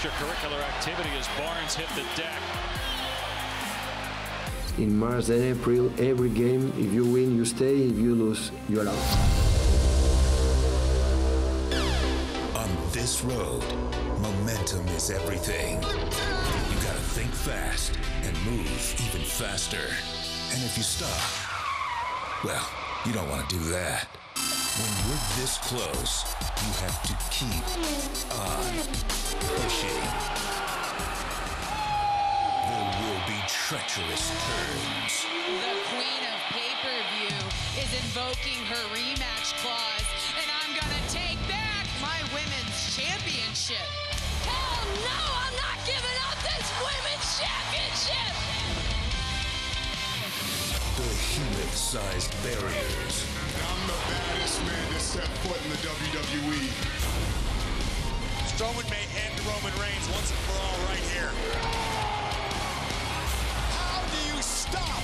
extracurricular activity as Barnes hit the deck. In March and April, every game, if you win, you stay. If you lose, you're out. On this road, momentum is everything. You gotta think fast and move even faster. And if you stop, well, you don't want to do that. When you're this close, you have to keep on pushing. There will be treacherous turns. The queen of pay-per-view is invoking her rematch clause, and I'm gonna take back my women's championship. Hell no, I'm not giving up this women's championship! Behemoth-sized barriers. I'm the baddest man to step foot in the WWE. Strowman may end Roman Reigns once and for all right here. How do you stop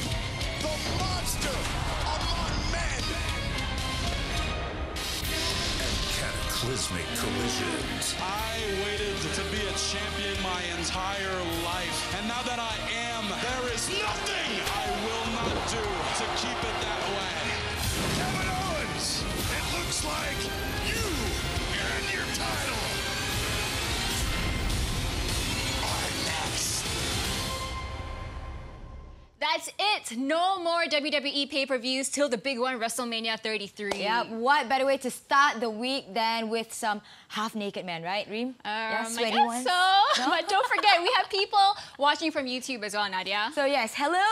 the monster among men? And cataclysmic collisions. I waited to be a champion my entire life, and now that I am, there is nothing I will not do to keep it that way. Kevin Owens, it looks like you earned your title. Are next. That's it. No more WWE pay-per-views till the big one, WrestleMania 33. Yeah, what better way to start the week than with some half-naked men, right, Reem? I sweaty guess ones. so. No? But don't forget, we have people watching from YouTube as well, Nadia. So yes, hello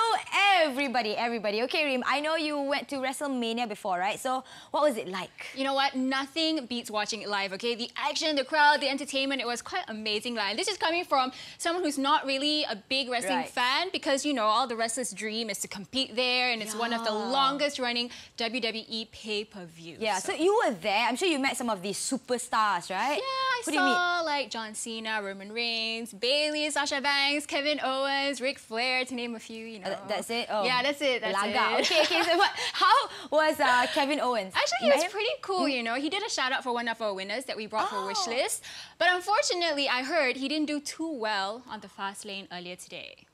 everybody. Okay, Reem, I know you went to WrestleMania before, right? So what was it like? You know what? Nothing beats watching it live, okay? The action, the crowd, the entertainment, it was quite amazing. And this is coming from someone who's not really a big wrestling fan, because, you know, all the wrestlers' dream is to compete there, and it's one of the longest running WWE pay-per-views. Yeah, so you were there. I'm sure you met some of these superstars, right? Yeah, I saw like John Cena, Roman Reigns, Bayley, Sasha Banks, Kevin Owens, Ric Flair, to name a few, you know. That's it? Oh. Yeah, that's it. Laga. Okay, so how was Kevin Owens? Actually, he was pretty cool, you know. He did a shout-out for one of our winners that we brought for Wishlist. But unfortunately, I heard he didn't do too well on the fast lane earlier today.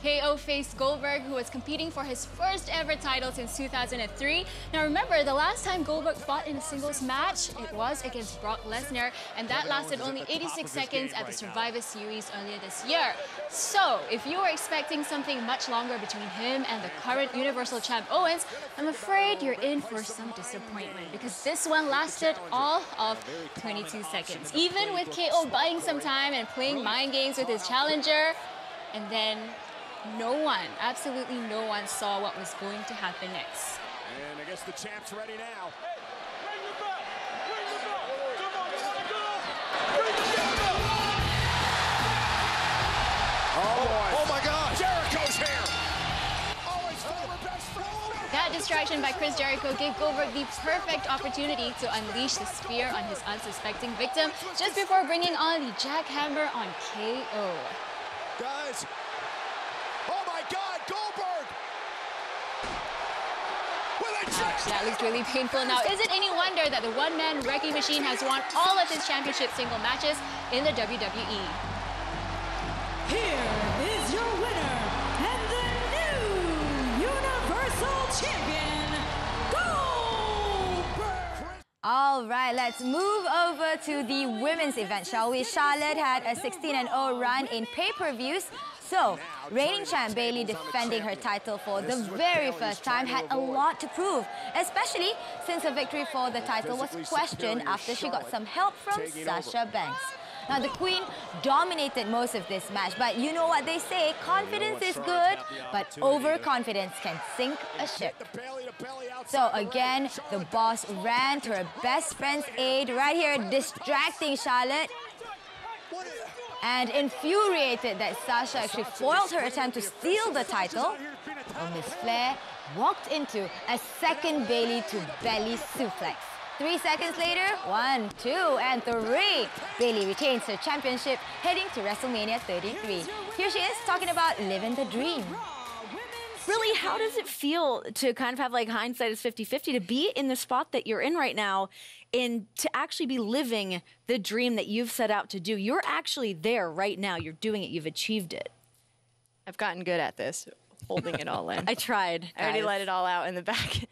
KO faced Goldberg, who was competing for his first ever title since 2003. Now remember, the last time Goldberg fought in a singles match, it was against Brock Lesnar, and that lasted only 86 seconds at the Survivor Series earlier this year. So, if you were expecting something much longer between him and the current Universal Champ Owens, I'm afraid you're in for some disappointment, because this one lasted all of 22 seconds. Even with KO buying some time and playing mind games with his challenger, and then no one, absolutely no one saw what was going to happen next. And I guess the champ's ready now. Oh my God! Jericho's here! That distraction by Chris Jericho gave Goldberg the perfect opportunity to unleash the spear on his unsuspecting victim just before bringing on the jackhammer on KO. Guys! Oh my God, Goldberg! That looks really painful now. Is it any wonder that the one-man wrecking machine has won all of his championship single matches in the WWE? Here is your winner and the new Universal Champion, Goldberg! All right, let's move over to the women's event, shall we? Charlotte had a 16-0 run in pay-per-views. So, reigning champ Bayley, defending her title for the very first time, had a lot to prove, especially since her victory for the title was questioned after she got some help from Sasha Banks. Now, the Queen dominated most of this match, but you know what they say, confidence is good, but overconfidence can sink a ship. So again, the boss ran to her best friend's aid right here, distracting Charlotte. And infuriated that Sasha actually foiled her attempt to steal the title, Miss Flair walked into a second Bayley to belly suplex. 3 seconds later, 1, 2, and 3. Bayley retains her championship, heading to WrestleMania 33. Here she is talking about living the dream. Really how does it feel to kind of have like hindsight is 50-50 to be in the spot that you're in right now and to actually be living the dream that you've set out to do? You're actually there right now. You're doing it. You've achieved it. I've gotten good at this, holding it all in. I tried. I already let it all out in the back.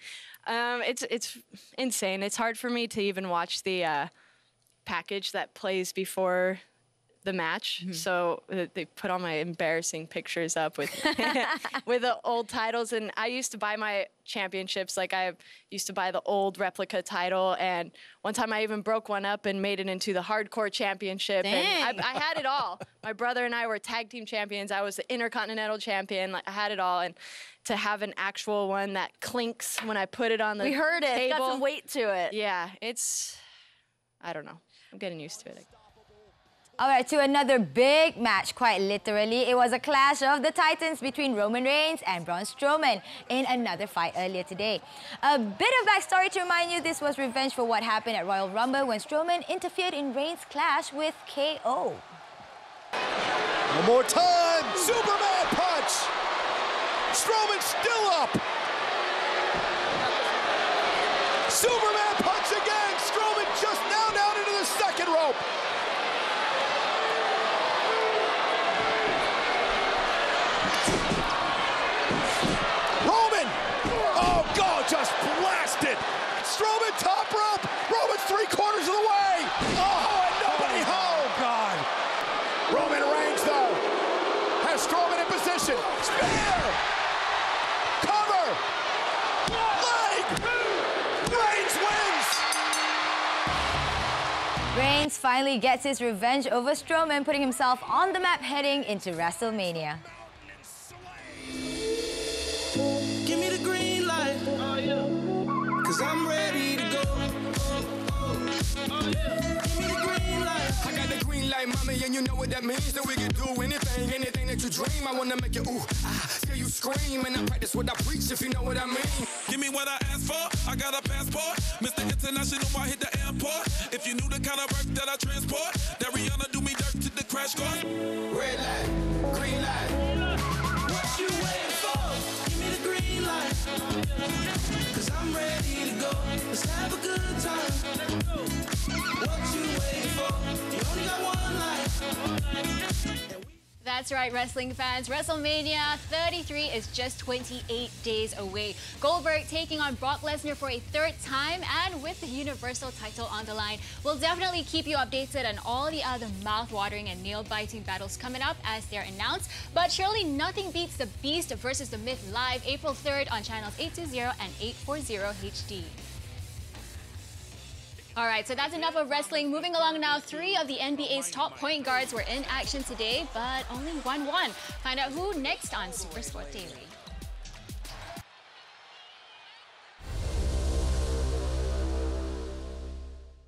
It's insane. It's hard for me to even watch the package that plays before the match. So they put all my embarrassing pictures up with with the old titles. And I used to buy my championships. Like I used to buy the old replica title. And one time I even broke one up and made it into the hardcore championship. Dang. And I had it all. My brother and I were tag team champions. I was the intercontinental champion. Like I had it all. And to have an actual one that clinks when I put it on the We heard it. table. It's got some weight to it. Yeah, it's, I don't know. I'm getting used to it. All right, to another big match, quite literally. It was a clash of the Titans between Roman Reigns and Braun Strowman in another fight earlier today. A bit of backstory to remind you, this was revenge for what happened at Royal Rumble when Strowman interfered in Reigns' clash with KO. One more time! Superman punch! Strowman still up! Superman punch again! Strowman just now down into the second rope! Roman! Oh, God, just blasted! Strowman top rope! Roman's 3/4 of the way! Oh, and nobody home! God! Roman Reigns, though, has Strowman in position. Spear! Cover! Leg! Reigns wins! Reigns finally gets his revenge over Strowman, putting himself on the map heading into WrestleMania. Give me the green light, cause I'm ready to go. Give me the green light. I got the green light, mommy, and you know what that means. That we can do anything that you dream. I wanna make you ooh, hear you scream, and I practice what I preach, if you know what I mean. Give me what I asked for, I got a passport. Mr. International, I hit the airport. If you knew the kind of work that I transport, that Rihanna do me dirt to the crash course. Red light, green light. What you waiting for? Give me the green light, cause I'm ready to go. Let's have a good time. What you waiting for? You only got one life. That's right, wrestling fans. WrestleMania 33 is just 28 days away. Goldberg taking on Brock Lesnar for a third time, and with the Universal title on the line. We'll definitely keep you updated on all the other mouth-watering and nail-biting battles coming up as they're announced. But surely nothing beats the Beast versus the Myth live April 3rd on channels 820 and 840 HD. All right, so that's enough of wrestling. Moving along now, 3 of the NBA's top point guards were in action today, but only 1 won. Find out who next on Super Sport Daily.